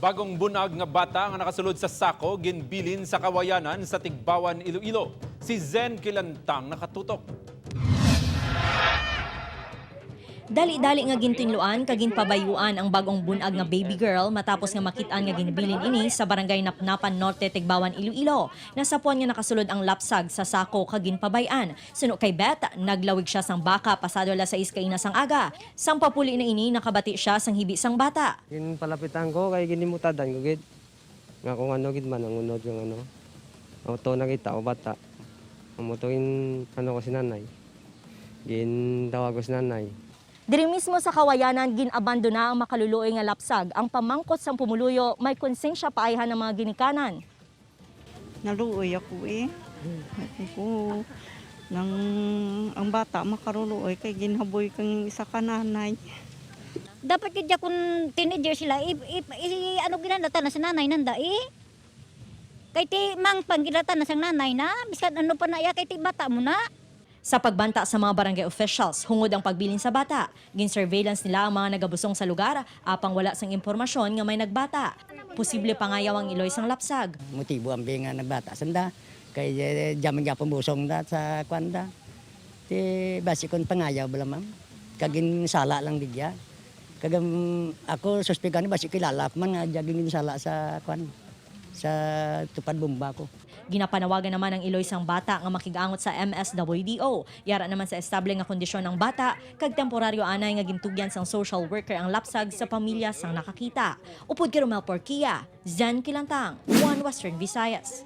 Bagong bunag nga bata nga nakasulod sa sako ginbilin sa kawayanan sa Tigbawan, Iloilo. Si Zen Kilantang nakatutok. Dali-dali nga gintinluan kagin pabayuan ang bagong bunag nga baby girl matapos nga makitaan nga ginbilin ini sa barangay Napnapan Norte, Tigbawan, Iloilo. Nasapuan nga nakasulod ang lapsag sa sako kagin pabayan. Suno kay Beth, naglawig siya sang baka pasado la 6 kaina sang aga. Sang papuli na ini nakabati siya sang hibi sang bata. Gin palapitan ko kay ginimutadan ko gid. Nga kung ano gid man ang unod yung ano. Auto na kita o bata. Amutuin ano ko si nanay. Gin tawag ko si nanay. Diri mismo sa kawayanan ginabandona ang makaluluoy nga lapsag. Ang pamangkot sang pumuluyo may konsensya paayhan ng mga ginikanan. Naluoy ako Ako, nang ang bata makaruluoy kay ginhaboy kang isa ka nanay. Dapat kaya kung teenager sila, ano ginadata na sa nanay nanda Kay ti mang panggilata na sa nanay na, miskan ano pa na iya kay ti bata mo na. Sa pagbanta sa mga barangay officials, hungod ang pagbilin sa bata. Gin-surveillance nila ang mga nagabusong sa lugar, apang wala sang impormasyon nga may nagbata. Posible pangayaw ang iloy sang lapsag. Motibo ang nga nagbata sanda, kay jamin nga pambusong da sa kwanda. Ti basikon pangayaw bala ma'am. Kagin sala lang digya. Kagam ako suspikan basik kilala man nga jagin sala sa kwan sa tupad bomba ko. Ginapanawagan naman ang iloy sang bata nga makigangot sa MSWDO. Yara naman sa estable nga kondisyon ng bata, kag temporaryo anay nga gintugyan sang social worker ang lapsag sa pamilya sang nakakita. Upod kay Romel Porquia, Zen Kilantang, One Western Visayas.